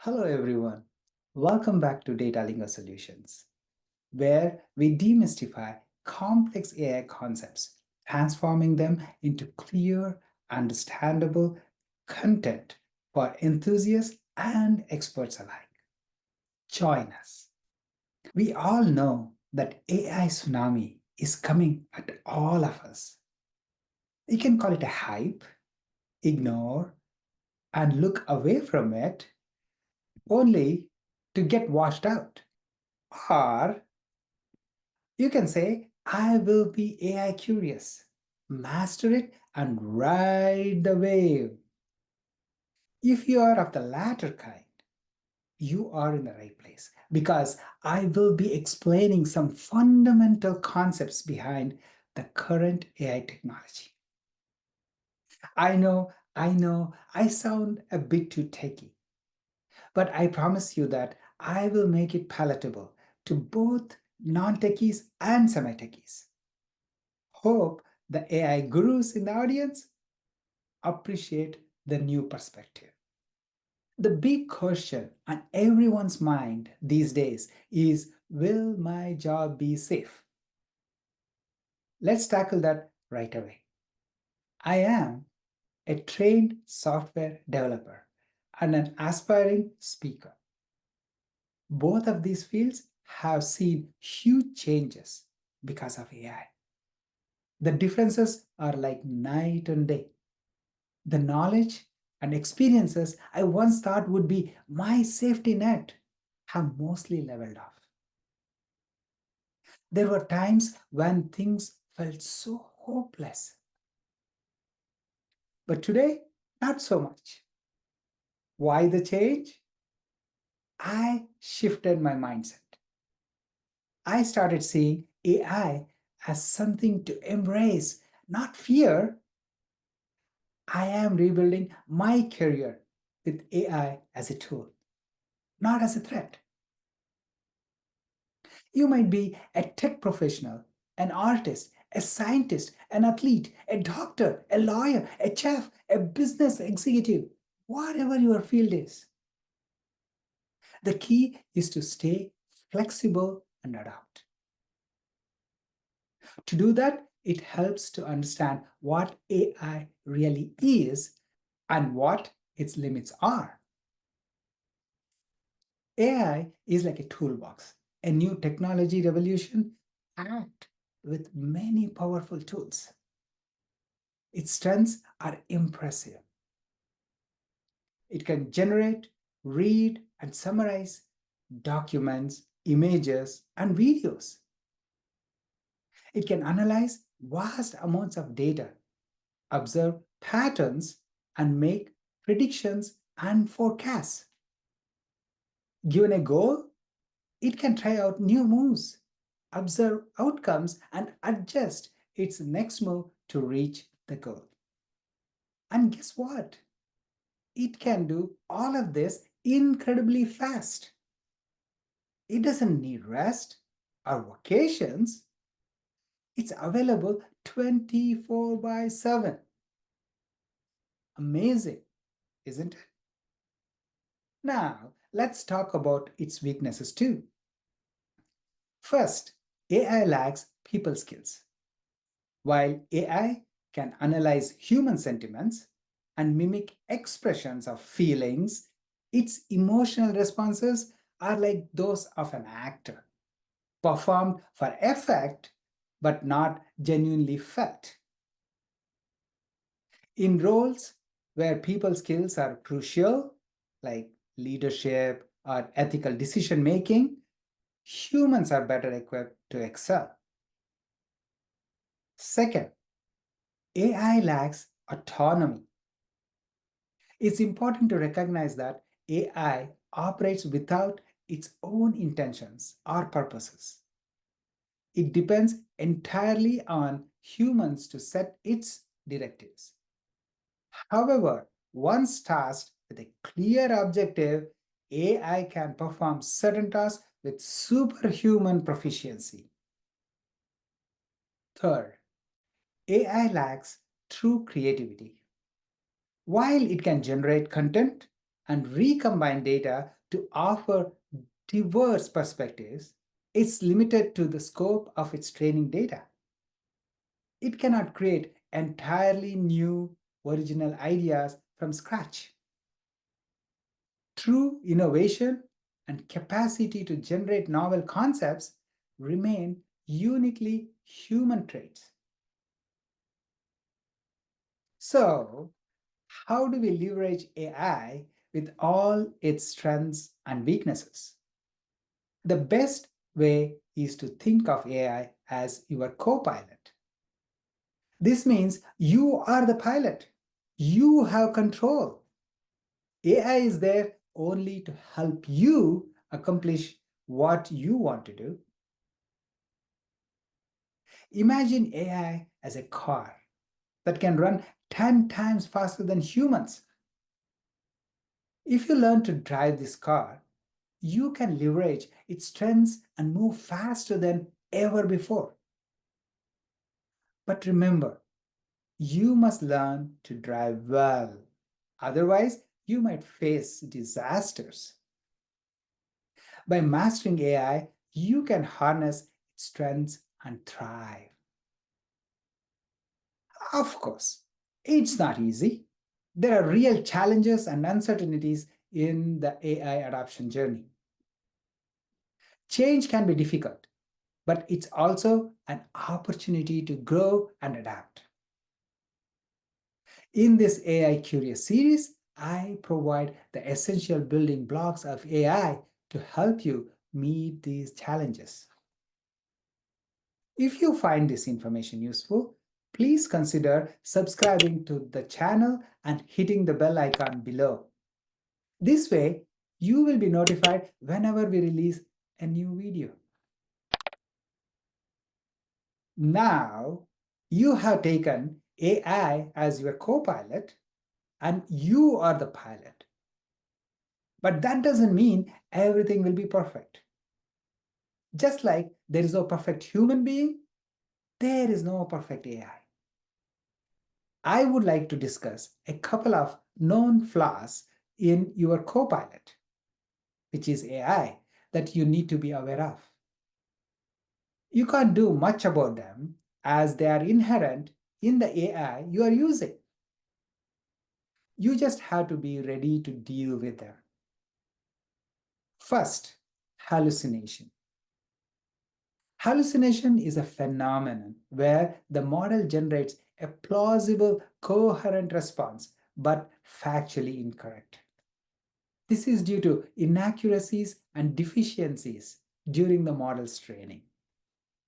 Hello, everyone. Welcome back to Data Lingo Solutions, where we demystify complex AI concepts, transforming them into clear, understandable content for enthusiasts and experts alike. Join us. We all know that AI tsunami is coming at all of us. You can call it a hype, ignore, and look away from it only to get washed out. Or you can say, I will be AI curious, master it, and ride the wave. If you are of the latter kind, you are in the right place because I will be explaining some fundamental concepts behind the current AI technology. I sound a bit too techy, but I promise you that I will make it palatable to both non techies and semi techies. Hope the AI gurus in the audience appreciate the new perspective. The big question on everyone's mind these days is, will my job be safe? Let's tackle that right away. I am a trained software developer and an aspiring speaker. Both of these fields have seen huge changes because of AI. The differences are like night and day. The knowledge and experiences I once thought would be my safety net have mostly leveled off. There were times when things felt so hopeless. But today, not so much. Why the change? I shifted my mindset. I started seeing AI as something to embrace, not fear. I am rebuilding my career with AI as a tool, not as a threat. You might be a tech professional, an artist, a scientist, an athlete, a doctor, a lawyer, a chef, a business executive, whatever your field is. The key is to stay flexible and adapt. To do that, it helps to understand what AI really is and what its limits are. AI is like a toolbox, a new technology revolution packed with many powerful tools. Its strengths are impressive. It can generate, read, and summarize documents, images, and videos. It can analyze vast amounts of data, observe patterns, and make predictions and forecasts. Given a goal, it can try out new moves, observe outcomes, and adjust its next move to reach the goal. And guess what? It can do all of this incredibly fast. It doesn't need rest or vacations. It's available 24 by 7. Amazing, isn't it? Now, let's talk about its weaknesses too. First, AI lacks people skills. While AI can analyze human sentiments and mimic expressions of feelings, its emotional responses are like those of an actor, performed for effect but not genuinely felt. In roles where people skills are crucial, like leadership or ethical decision making, humans are better equipped to excel. Second, AI lacks autonomy. It's important to recognize that AI operates without its own intentions or purposes. It depends entirely on humans to set its directives. However, once tasked with a clear objective, AI can perform certain tasks with superhuman proficiency. Third, AI lacks true creativity. While it can generate content and recombine data to offer diverse perspectives, it's limited to the scope of its training data. It cannot create entirely new, original ideas from scratch. True innovation and capacity to generate novel concepts remain uniquely human traits. So, how do we leverage AI with all its strengths and weaknesses? The best way is to think of AI as your co pilot. This means you are the pilot, you have control. AI is there only to help you accomplish what you want to do. Imagine AI as a car that can run 10 times faster than humans. If you learn to drive this car, you can leverage its strengths and move faster than ever before. But remember, you must learn to drive well. Otherwise, you might face disasters. By mastering AI, you can harness its strengths and thrive. Of course, it's not easy. There are real challenges and uncertainties in the AI adoption journey. Change can be difficult, but it's also an opportunity to grow and adapt. In this AI Curious series, I provide the essential building blocks of AI to help you meet these challenges. If you find this information useful, please consider subscribing to the channel and hitting the bell icon below. This way, you will be notified whenever we release a new video. Now, you have taken AI as your co-pilot and you are the pilot. But that doesn't mean everything will be perfect. Just like there is no perfect human being, there is no perfect AI. I would like to discuss a couple of known flaws in your co-pilot, which is AI, that you need to be aware of. You can't do much about them as they are inherent in the AI you are using. You just have to be ready to deal with them. First, hallucination. Hallucination is a phenomenon where the model generates a plausible, coherent response but factually incorrect. This is due to inaccuracies and deficiencies during the model's training.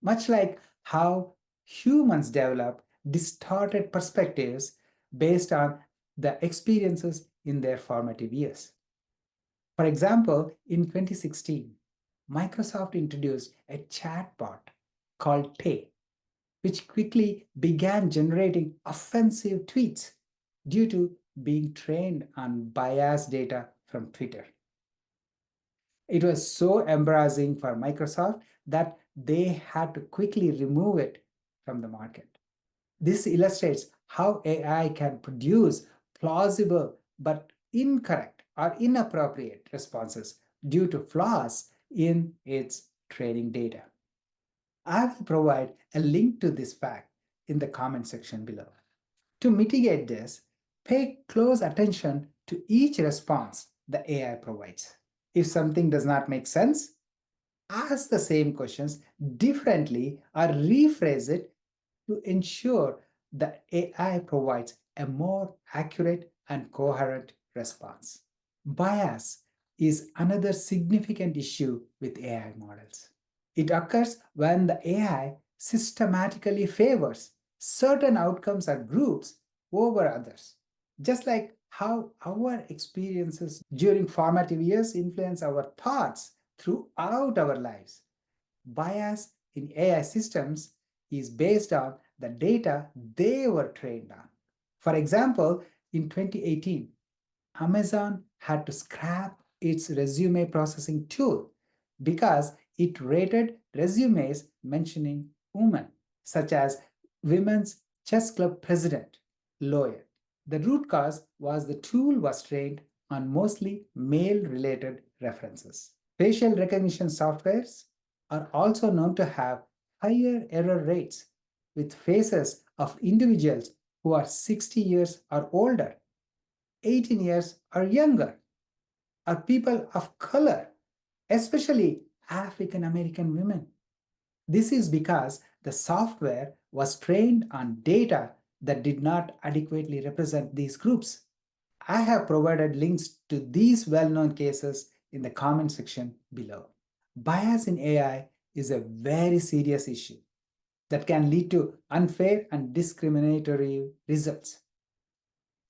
Much like how humans develop distorted perspectives based on the experiences in their formative years. For example, in 2016, Microsoft introduced a chatbot called Tay, which quickly began generating offensive tweets due to being trained on biased data from Twitter. It was so embarrassing for Microsoft that they had to quickly remove it from the market. This illustrates how AI can produce plausible but incorrect or inappropriate responses due to flaws in its training data. I will provide a link to this fact in the comment section below. To mitigate this, pay close attention to each response the AI provides. If something does not make sense, ask the same questions differently or rephrase it to ensure the AI provides a more accurate and coherent response. Bias is another significant issue with AI models. It occurs when the AI systematically favors certain outcomes or groups over others. Just like how our experiences during formative years influence our thoughts throughout our lives, bias in AI systems is based on the data they were trained on. For example, in 2018, Amazon had to scrap its resume processing tool because it rated resumes mentioning women, such as Women's Chess Club President, lawyer. The root cause was the tool was trained on mostly male related references. Facial recognition softwares are also known to have higher error rates with faces of individuals who are 60 years or older, 18 years or younger, or people of color, especially African American women. This is because the software was trained on data that did not adequately represent these groups. I have provided links to these well known cases in the comment section below. Bias in AI is a very serious issue that can lead to unfair and discriminatory results.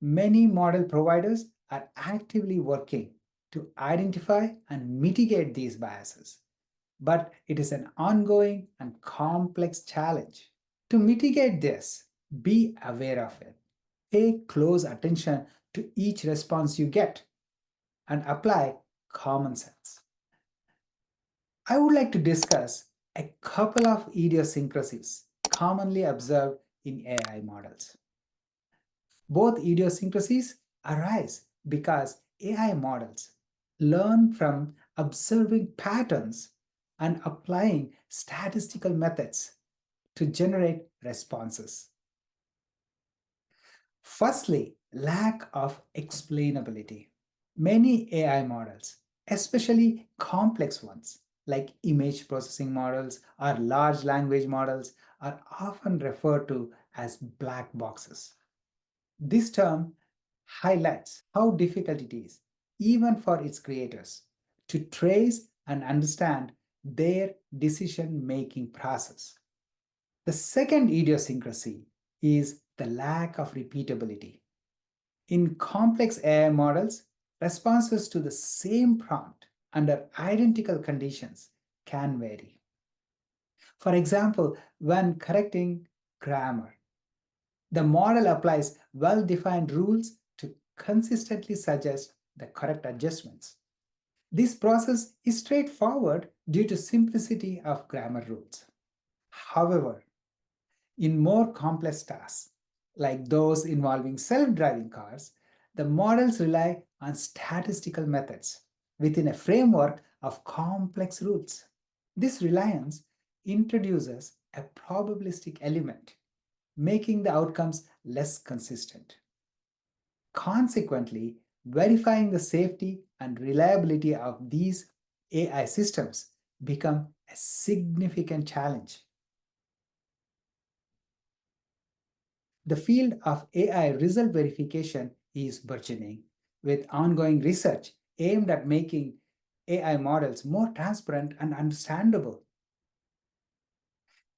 Many model providers are actively working to identify and mitigate these biases, but it is an ongoing and complex challenge. To mitigate this, be aware of it. Pay close attention to each response you get and apply common sense. I would like to discuss a couple of idiosyncrasies commonly observed in AI models. Both idiosyncrasies arise because AI models learn from observing patterns and applying statistical methods to generate responses. Firstly, lack of explainability. Many AI models, especially complex ones like image processing models or large language models, are often referred to as black boxes. This term highlights how difficult it is, even for its creators, to trace and understand their decision making process. The second idiosyncrasy is the lack of repeatability. In complex AI models, responses to the same prompt under identical conditions can vary. For example, when correcting grammar, the model applies well defined rules to consistently suggest the correct adjustments. This process is straightforward due to simplicity of grammar rules. However, in more complex tasks, like those involving self driving cars, the models rely on statistical methods within a framework of complex rules. This reliance introduces a probabilistic element, making the outcomes less consistent. Consequently, verifying the safety and reliability of these AI systems become a significant challenge. The field of AI result verification is burgeoning, with ongoing research aimed at making AI models more transparent and understandable.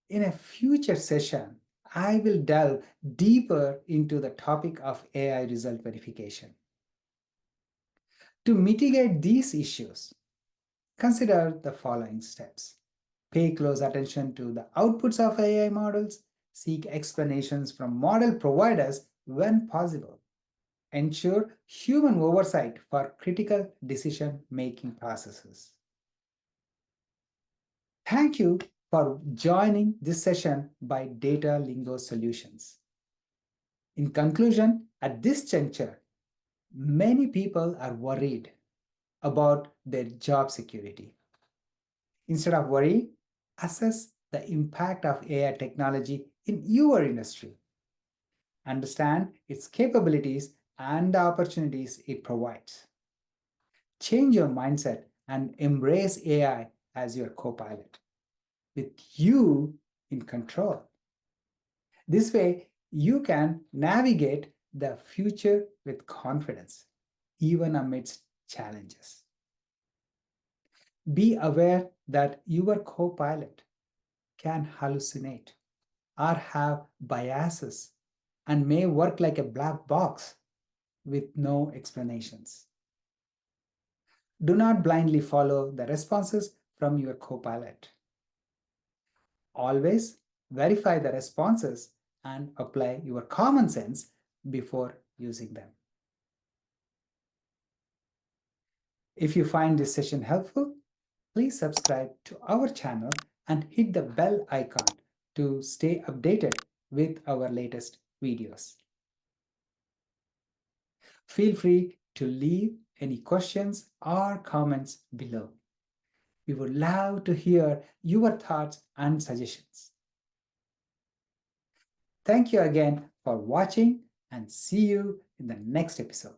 In a future session, I will delve deeper into the topic of AI result verification. To mitigate these issues, consider the following steps. Pay close attention to the outputs of AI models, seek explanations from model providers when possible. Ensure human oversight for critical decision making processes. Thank you for joining this session by Data Lingo Solutions. In conclusion, at this juncture, many people are worried about their job security. Instead of worry, assess the impact of AI technology in your industry. Understand its capabilities and the opportunities it provides. Change your mindset and embrace AI as your copilot, with you in control. This way, you can navigate the future with confidence, even amidst challenges. Be aware that your copilot can hallucinate or have biases and may work like a black box with no explanations. Do not blindly follow the responses from your copilot. Always verify the responses and apply your common sense before using them. If you find this session helpful, please subscribe to our channel and hit the bell icon to stay updated with our latest videos. Feel free to leave any questions or comments below. We would love to hear your thoughts and suggestions. Thank you again for watching and see you in the next episode.